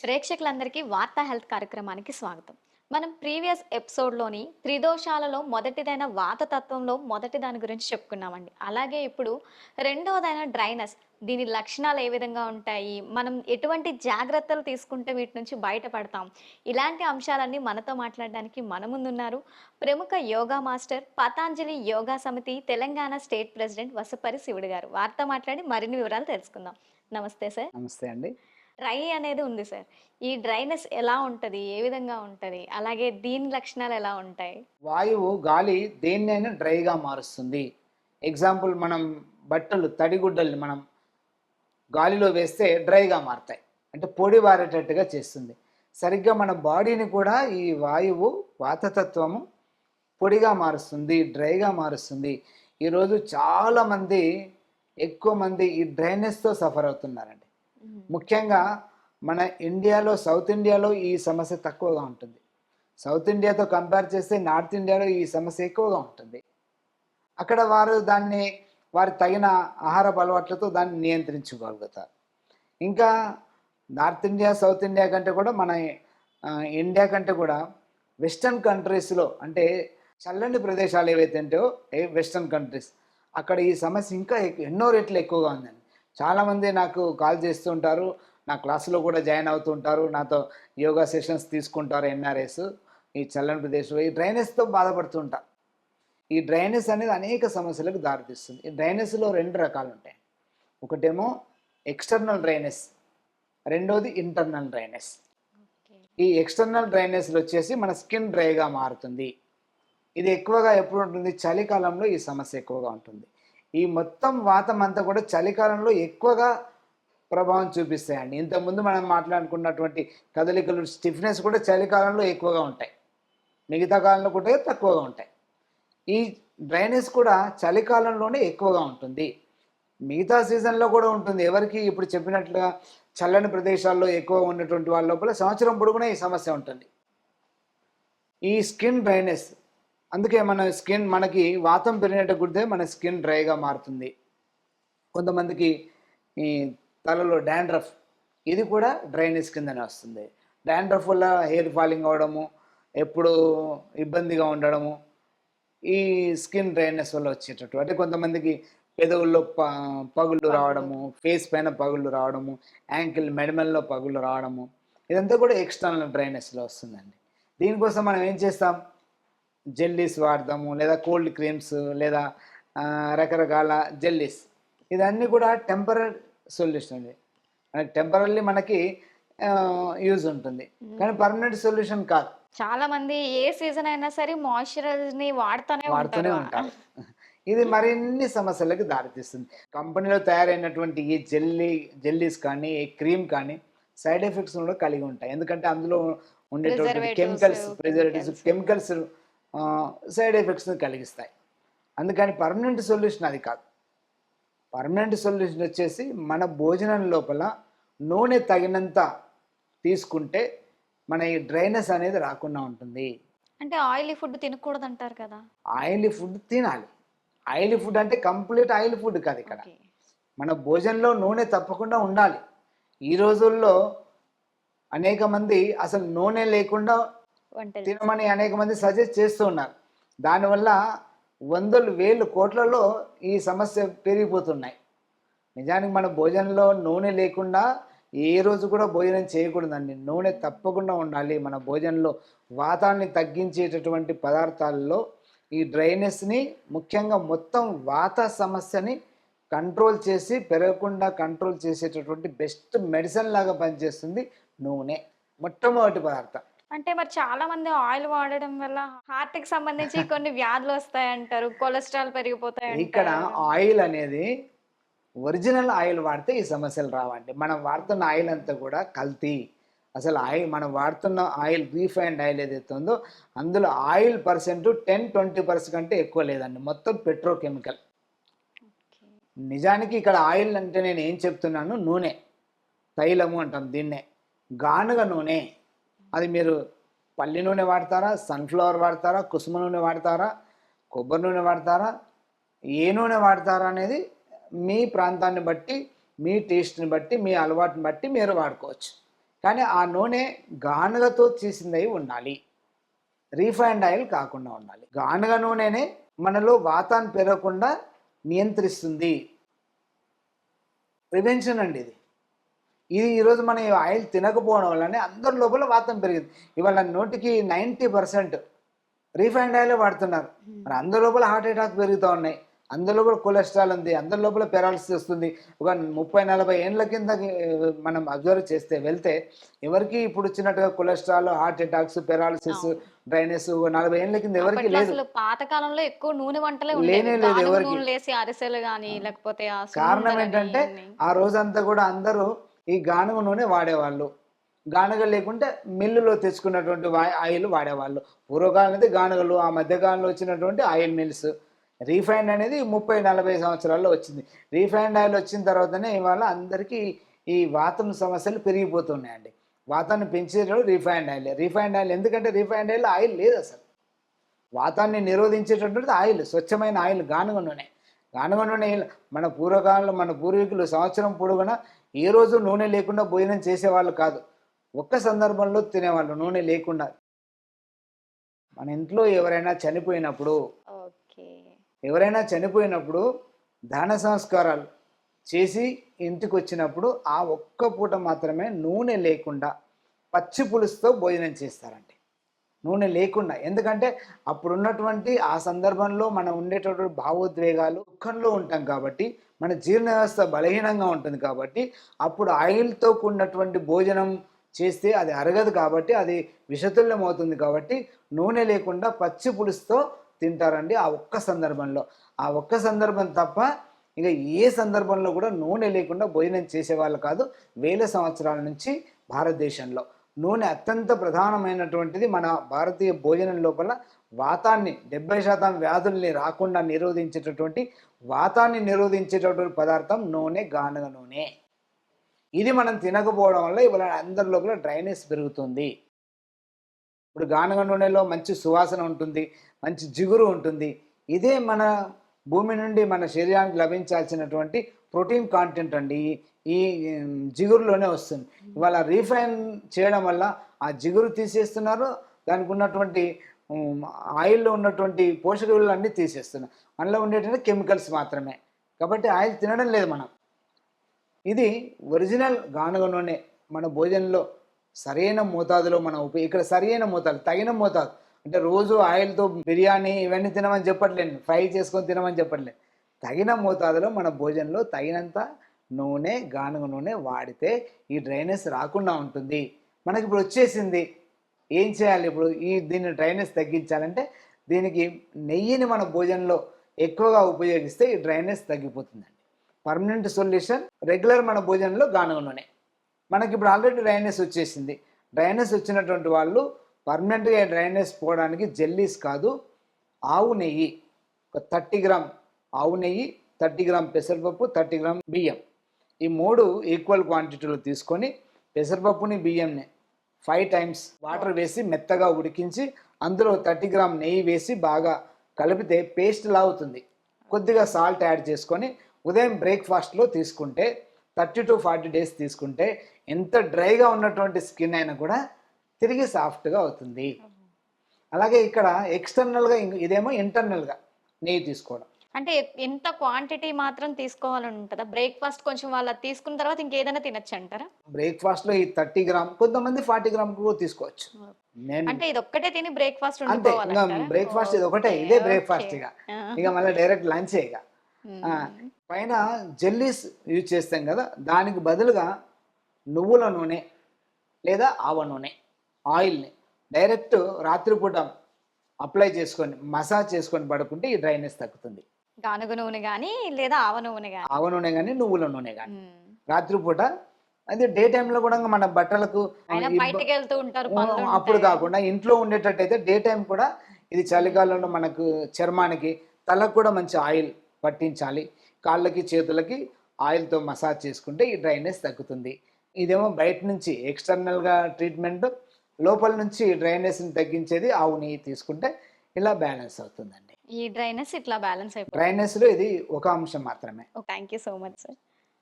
ప్రేక్షకులందరికీ వార్తా హెల్త్ కార్యక్రమానికి స్వాగతం. మనం ప్రీవియస్ ఎపిసోడ్‌లోని త్రిదోషాలలో మొదటిదైన వాత తత్వంలో మొదటి దాని గురించి చెప్పుకున్నామండి. అలాగే ఇప్పుడు రెండవదైన డ్రైనెస్. దీని లక్షణాలు ఏ విధంగా ఉంటాయి? మనం ఎటువంటి జాగ్రత్తలు తీసుకుంటే వీటి నుంచి బయటపడతాం? ఇలాంటి అంశాలన్నీ మనతో మాట్లాడడానికి మన ముందున్నారు ప్రముఖ యోగా మాస్టర్, పతాంజలి యోగా సమితి తెలంగాణ స్టేట్ ప్రెసిడెంట్ వసపరి శివుడు గారు. వారితో మాట్లాడి మరిన్ని వివరాలు తెలుసుకుందాం. నమస్తే సార్. నమస్తే అండి. డ్రై అనేది ఉంది సార్. ఈ డ్రైనెస్ ఎలా ఉంటది? ఏ విధంగా ఉంటది? అలాగే దీని లక్షణాలు ఎలా ఉంటాయి? వాయువు గాలి దేన్నైనా డ్రైగా మారుస్తుంది. ఎగ్జాంపుల్ మనం బట్టలు తడిగుడ్డల్ని మనం గాలిలో వేస్తే డ్రైగా మారతాయి. అంటే పొడి బారేటట్టుగా చేస్తుంది. సరిగ్గా మన బాడీని కూడా ఈ వాయువు వాతతత్వము పొడిగా మారుస్తుంది, డ్రైగా మారుస్తుంది. ఈరోజు చాలామంది ఎక్కువ మంది ఈ డ్రైనెస్‌తో సఫర్ అవుతున్నారండి. హ్మ్. ముఖ్యంగా మన ఇండియాలో సౌత్ ఇండియాలో ఈ సమస్య తక్కువగా ఉంటుంది. సౌత్ ఇండియాతో కంపేర్ చేస్తే నార్త్ ఇండియాలో ఈ సమస్య ఎక్కువగా ఉంటుంది. అక్కడ వారు దాన్ని వారి తగిన ఆహారపు అలవాట్లతో దాన్ని నియంత్రించుకోగలుగుతారు. ఇంకా నార్త్ ఇండియా, సౌత్ ఇండియా కంటే కూడా మన ఇండియా కంటే కూడా వెస్టర్న్ కంట్రీస్‌లో అంటే చల్లని ప్రదేశాలు ఏవైతే ఉంటాయో వెస్టర్న్ కంట్రీస్ అక్కడ ఈ సమస్య ఇంకా ఎన్నో రెట్లు ఎక్కువగా ఉందండి. చాలామంది నాకు కాల్ చేస్తూ ఉంటారు. నా క్లాస్‌లో కూడా జాయిన్ అవుతూ ఉంటారు. నాతో యోగా సెషన్స్ తీసుకుంటారు ఎన్ఆర్ఐస్. ఈ చల్లని ప్రదేశంలో ఈ డ్రైనెస్‌తో బాధపడుతూ ఉంటారు. ఈ డ్రైనెస్ అనేది అనేక సమస్యలకు దారితీస్తుంది. ఈ డ్రైనెస్‌లో 2 రకాలు ఉంటాయి. ఒకటేమో ఎక్స్‌టర్నల్ డ్రైనెస్, రెండోది ఇంటర్నల్ డ్రైనెస్. ఓకే. ఈ ఎక్స్‌టర్నల్ డ్రైనెస్‌లో వచ్చేసి మన స్కిన్ డ్రైగా మారుతుంది. ఇది ఎక్కువగా ఎప్పుడు ఉంటుంది? చలికాలంలో ఈ సమస్య ఎక్కువగా ఉంటుంది. ఈ మొత్తం వాతం అంతా కూడా చలికాలంలో ఎక్కువగా ప్రభావం చూపిస్తాయండి. ఇంతకుముందు మనం మాట్లాడుకున్నటువంటి కదలికలు, స్టిఫ్‌నెస్ కూడా చలికాలంలో ఎక్కువగా ఉంటాయి. మిగతా కాలంలో కూడా తక్కువగా ఉంటాయి. ఈ డ్రైనెస్ కూడా చలికాలంలోనే ఎక్కువగా ఉంటుంది. మిగతా సీజన్‌లో కూడా ఉంటుంది. ఎవరికి ఇప్పుడు చెప్పినట్లుగా చల్లని ప్రదేశాల్లో ఎక్కువ ఉన్నటువంటి వాళ్ళ లోపల సంవత్సరం పొడుగునా ఈ సమస్య ఉంటుంది. ఈ స్కిన్ డ్రైనెస్ అందుకే మనకి వాతం పెరిగినట్టు గుర్తే మన స్కిన్ డ్రైగా మారుతుంది. కొంతమందికి ఈ తలలో డాండ్రఫ్ ఇది కూడా డ్రైనెస్ కిందనే వస్తుంది. డాండ్రఫ్ వల్ల హెయిర్ ఫాలింగ్ అవ్వడము, ఎప్పుడూ ఇబ్బందిగా ఉండడము, ఈ స్కిన్ డ్రైనెస్ వల్ల వచ్చేటట్టు. అంటే కొంతమందికి పెదవుల్లో పగుళ్ళు పగులు. రావడము, ఫేస్ పైన పగుళ్ళు రావడము, యాంకిల్ మెడమల్లో పగుళ్ళు రావడము, ఇదంతా కూడా ఎక్స్టర్నల్ డ్రైనెస్‌లో వస్తుందండి. దీనికోసం మనం ఏం చేస్తాం? జెల్లీస్ వాడతాము, లేదా కోల్డ్ క్రీమ్స్, లేదా రకరకాల జెల్లీస్. ఇదన్నీ కూడా టెంపరరీ సొల్యూషన్ అండి. మనకి టెంపరరీ మనకి యూజ్ ఉంటుంది. కానీ హ్మ్. పర్మనెంట్ సొల్యూషన్ కాదు. చాలా మంది ఏ సీజన్ అయినా సరే మాయిశ్చరైజర్‌ని వాడుతూనే వాడుతూనే ఉంటారు. ఉంటారు. ఇది మరిన్ని సమస్యలకు దారితీస్తుంది. కంపెనీలో తయారైనటువంటి ఈ జెల్లీస్ కానీ, ఈ క్రీమ్ కానీ సైడ్ ఎఫెక్ట్స్ కూడా కలిగి ఉంటాయి. ఎందుకంటే అందులో ఉండేటటువంటి preservatives, preservatives, chemicals. Chemicals side ఎఫెక్ట్స్‌ని కలిగిస్తాయి. అందుకని పర్మనెంట్ సొల్యూషన్ అది కాదు. పర్మనెంట్ సొల్యూషన్ వచ్చేసి మన భోజనం లోపల నూనె తగినంత తీసుకుంటే మన ఈ డ్రైనెస్ అనేది రాకుండా ఉంటుంది. అంటే ఆయిలీ ఫుడ్ తినకూడదంటారు కదా! ఆయిలీ ఫుడ్ తినాలి. ఆయిలీ ఫుడ్ అంటే కంప్లీట్ ఆయిల్ ఫుడ్ కాదు ఇక్కడ. ఓకే. మన భోజనంలో నూనె తప్పకుండా ఉండాలి. ఈ రోజుల్లో అనేక మంది అసలు నూనె లేకుండా వంటలు తినమని చేస్తారు. అనేక మంది సజెస్ట్ చేస్తూ ఉన్నారు. దానివల్ల వందలు, వేలు, కోట్లలో ఈ సమస్య పెరిగిపోతున్నాయి. నిజానికి మన భోజనంలో నూనె లేకుండా ఏ రోజు కూడా భోజనం చేయకూడదండి. నూనె తప్పకుండా ఉండాలి. మన భోజనంలో వాతాన్ని తగ్గించేటటువంటి పదార్థాల్లో ఈ డ్రైనెస్‌ని ముఖ్యంగా మొత్తం వాత సమస్యని కంట్రోల్ చేసి పెరగకుండా కంట్రోల్ చేసేటటువంటి బెస్ట్ మెడిసిన్ లాగా పనిచేస్తుంది నూనె. మొట్టమొదటి పదార్థం. అంటే మరి చాలా మంది ఆయిల్ వాడడం వల్ల హార్ట్‌కి సంబంధించి కొన్ని వ్యాధులొస్తాయంటారు. కొలెస్ట్రాల్ ఇక్కడ పెరిగిపోతాయంటారు. ఆయిల్ అనేది ఒరిజినల్ ఆయిల్ వాడితే ఈ సమస్యలు రావండి. మనం వాడుతున్న ఆయిల్ అంతా కూడా కల్తీ. అసలు మనం వాడుతున్న ఆయిల్ రీఫైన్డ్ ఆయిల్ ఏదైతే ఉందో అందులో ఆయిల్ పర్సెంట్ 10, 20% కంటే ఎక్కువ లేదండి. మొత్తం పెట్రోకెమికల్. ఓకే. నిజానికి ఇక్కడ ఆయిల్ అంటే నేను ఏం చెప్తున్నాను? నూనె. తైలము అంటాం దీన్నే. గానుగ నూనె. అది మీరు పల్లి నూనె వాడతారా? సన్‌ఫ్లవర్ వాడతారా? కుసుమ నూనె వాడతారా? కొబ్బరి నూనె వాడతారా? ఏ నూనె వాడతారా అనేది మీ ప్రాంతాన్ని బట్టి, మీ టేస్ట్‌ని బట్టి, మీ అలవాటుని బట్టి మీరు వాడుకోవచ్చు. కానీ ఆ నూనె గానుగతో చేసిందై ఉండాలి. రీఫైండ్ ఆయిల్ కాకుండా ఉండాలి. గానుగ నూనెనే మనలో వాతాన్ని పెరగకుండా నియంత్రిస్తుంది. ప్రివెన్షన్ అండి ఇది. ఇది ఈరోజు మనం ఈ ఆయిల్ తినకపోవడం వల్లనే అందరి లోపల వాతం పెరిగింది. ఇవాళ 90% రీఫైండ్ ఆయిలే వాడుతున్నారు. మరి అందరి లోపల హార్ట్ అటాక్ పెరుగుతూ ఉన్నాయి. అందరి లోపల కొలెస్ట్రాల్ ఉంది. అందరి లోపల పెరాలసిస్ వస్తుంది. ఒక 30-40 ఏండ్ల కిందకి మనం అబ్జర్వ్ చేస్తే వెళ్తే ఎవరికి ఇప్పుడు వచ్చినట్టుగా కొలెస్ట్రాల్, హార్ట్ అటాక్స్, పెరాలసిస్, అవును. డ్రైనెస్ 40 ఏండ్ల కింద ఎవరికి అప్పట్లో లేదు. అసలు పాత కాలంలో ఎక్కువ నూనె వంటలే ఉండేవి. లేనే లేదు గానుగ ఎవరికి. నూనెలేసి అరిసెలు గాని, లేకపోతే ఆ కారణం సున్నుండలని ఏంటంటే ఇన్ని. ఆ రోజంతా కూడా అందరూ ఈ గానుగ నూనె వాడేవాళ్ళు. గానుగ లేకుంటే మిల్లులో తెచ్చుకున్నటువంటి ఆయిల్ వాడేవాళ్ళు. పూర్వకాలం అయితే గానుగలు, ఆ మధ్యకాలంలో వచ్చినటువంటి ఆయిల్ మిల్స్. రీఫైండ్ అనేది 30-40 సంవత్సరాల్లో వచ్చింది. రీఫైండ్ ఆయిల్ వచ్చిన తర్వాతనే ఇవాళ అందరికీ ఈ వాతం సమస్యలు పెరిగిపోతున్నాయండి. వాతాన్ని పెంచేటప్పుడు రీఫైండ్ ఆయిల్. రీఫైండ్ ఆయిల్ ఎందుకంటే రీఫైండ్ ఆయిల్ లేదు అసలు. వాతాన్ని నిరోధించేటటువంటిది ఆయిల్, స్వచ్ఛమైన ఆయిల్ గానుగ నూనె. గానుగ నూనె మన పూర్వకాలంలో మన పూర్వీకులు సంవత్సరం పొడుగునా ఏ రోజు నూనె లేకుండా భోజనం చేసేవాళ్ళు కాదు. ఒక్క సందర్భంలో తినేవాళ్ళు నూనె లేకుండా. మన ఇంట్లో ఓకే. ఎవరైనా చనిపోయినప్పుడు దాన సంస్కారాలు చేసి ఇంటికి వచ్చినప్పుడు ఆ ఒక్క పూట మాత్రమే నూనె లేకుండా పచ్చి పులుసుతో భోజనం చేస్తారండి. నూనె లేకుండా. ఎందుకంటే అప్పుడున్నటువంటి ఆ సందర్భంలో మనం ఉండేటటువంటి భావోద్వేగాలు, దుఃఖంలో ఉంటాం కాబట్టి, మన జీర్ణ వ్యవస్థ బలహీనంగా ఉంటుంది కాబట్టి, అప్పుడు ఆయిల్‌తో కూడినటువంటి భోజనం చేస్తే అది అరగదు కాబట్టి, అది విషతుల్యం అవుతుంది కాబట్టి, నూనె లేకుండా పచ్చి పులుసుతో తింటారండి ఆ ఒక్క సందర్భంలో. ఆ ఒక్క సందర్భం తప్ప ఇక ఏ సందర్భంలో కూడా నూనె లేకుండా భోజనం చేసేవాళ్ళు కాదు. వేల సంవత్సరాల నుంచి భారతదేశంలో. నూనె అత్యంత ప్రధానమైనటువంటిది మన భారతీయ భోజనం లోపల. వాతాన్ని 70% వ్యాధుల్ని రాకుండా నిరోధించేటటువంటి, వాతాన్ని నిరోధించేటటువంటి పదార్థం నూనె, గానుగ నూనె. ఇది మనం తినకపోవడం వల్ల ఇవాళ అందరి లోపల డ్రైనెస్ పెరుగుతుంది. ఇప్పుడు గానుగ నూనెలో మంచి సువాసన ఉంటుంది, మంచి జిగురు ఉంటుంది. ఇదే మన భూమి నుండి మన శరీరానికి లభించాల్సినటువంటి ప్రోటీన్ కాంటెంట్ అండి. ఈ జిగురులోనే వస్తుంది. ఇవాళ రీఫైన్ చేయడం వల్ల ఆ జిగురు తీసేస్తున్నారు. దానికి ఉన్నటువంటి ఆయిల్‌లో ఉన్నటువంటి పోషక విలువలన్నీ తీసేస్తున్నారు. అందులో ఉండేటువంటి కెమికల్స్ మాత్రమే. కాబట్టి ఆయిల్ తినడం లేదు మనం. ఇది ఒరిజినల్ గానుగ నూనె మన భోజనంలో సరైన మోతాదులో మనం ఇక్కడ సరైన మోతాదు, తగిన మోతాదు. అంటే రోజు ఆయిల్‌తో బిర్యానీ ఇవన్నీ తినమని చెప్పట్లేను. ఫ్రై చేసుకొని తినమని చెప్పట్లేదు. తగిన మోతాదులో మన భోజనంలో తగినంత నూనె, గానుగ నూనె వాడితే ఈ డ్రైనెస్ రాకుండా ఉంటుంది. మనకిప్పుడు వచ్చేసింది. ఏం చేయాలి ఇప్పుడు? దీన్ని డ్రైనెస్ తగ్గించాలంటే దీనికి నెయ్యిని మన భోజనంలో ఎక్కువగా ఉపయోగిస్తే ఈ డ్రైనెస్ తగ్గిపోతుందండి. పర్మనెంట్ సొల్యూషన్ రెగ్యులర్ మన భోజనంలో గానుగ నూనె. మనకిప్పుడు ఆల్రెడీ డ్రైనెస్ వచ్చేసింది. డ్రైనెస్ వచ్చినటువంటి వాళ్ళు పర్మనెంట్‌గా డ్రైనెస్ పోవడానికి జెల్లీస్ కాదు, ఆవు నెయ్యి ఒక 30 గ్రామ్ ఆవు నెయ్యి, 30 గ్రామ్ పెసరపప్పు, 30 గ్రామ్ బియ్యం. ఈ 3 ఈక్వల్ క్వాంటిటీలో తీసుకొని పెసరపప్పుని, బియ్యంని 5 టైమ్స్ వాటర్ వేసి మెత్తగా ఉడికించి అందులో 30 గ్రామ్ నెయ్యి వేసి బాగా కలిపితే పేస్ట్‌లా అవుతుంది. కొద్దిగా సాల్ట్ యాడ్ చేసుకొని ఉదయం బ్రేక్‌ఫాస్ట్‌లో తీసుకుంటే 30-40 డేస్ తీసుకుంటే ఎంత డ్రైగా ఉన్నటువంటి స్కిన్ అయినా కూడా తిరిగి సాఫ్ట్‌గా అవుతుంది. అలాగే ఇక్కడ ఎక్స్‌టర్నల్‌గా ఇదేమో ఇంటర్నల్‌గా నెయ్యి తీసుకోవడం. అంటే ఎంత క్వాంటిటీ మాత్రం తీసుకోవాలని ఉంటదా? బ్రేక్‌ఫాస్ట్ కొంచెం వాళ్ళు అది తీసుకున్న తర్వాత ఇంకేదైనా తినొచ్చంటారా? బ్రేక్‌ఫాస్ట్‌లో ఈ 30 గ్రామ్ కొంతమంది 40 గ్రామ్ కూడా తీసుకోవచ్చు. నేను అంటే ఇదొక్కటే తిని బ్రేక్‌ఫాస్ట్ అంతే. ఇంక ఉండిపోవాలంటారా? బ్రేక్‌ఫాస్ట్ ఇది ఒకటే. ఓకే. ఇదే ఓకే. బ్రేక్‌ఫాస్ట్ ఇక. ఆ! ఇక మళ్ళీ డైరెక్ట్ లంచే ఇక. ఆ! హ్మ్. పైన జెల్లీస్ యూజ్ చేస్తాం కదా! దానికి బదులుగా నువ్వుల నూనె లేదా ఆవ నూనె ఆయిల్‌ని డైరెక్ట్ రాత్రిపూట అప్లై చేసుకొని, మసాజ్ చేసుకొని పడుకుంటే ఈ డ్రైనెస్ తగ్గుతుంది. గానుగ నూనె గాని, లేదా ఆవ నూనె గాని. ఆవ నూనె గాని, నువ్వుల నూనె గాని. హ్మ్. రాత్రిపూట అది డే టైమ్‌లో కూడా మన బట్టలకు అయినా ఇబ్బ బయటికెళ్తూ ఉంటారు, అప్పుడు పనులుంటాయి. కాకుండా ఇంట్లో ఉండేటట్టయితే డే టైమ్ కూడా ఇది చలికాలంలో మనకు చర్మానికి, తలకు కూడా మంచి ఆయిల్ పట్టించాలి. కాళ్ళకి, చేతులకి ఆయిల్‌తో మసాజ్ చేసుకుంటే ఈ డ్రైనెస్ తగ్గుతుంది. ఇదేమో బయట నుంచి ఎక్స్‌టర్నల్‌గా ట్రీట్మెంట్, లోపల నుంచి డ్రైనెస్‌ని తగ్గించేది ఆవు నెయ్యి తీసుకుంటే ఇలా బ్యాలెన్స్ అవుతుందండి. ఈ డ్రైనెస్ ఇట్లా బ్యాలెన్స్ అయిపోతుంది. డ్రైనెస్‌లో ఇది ఒక అంశం మాత్రమే. Thank you so much sir.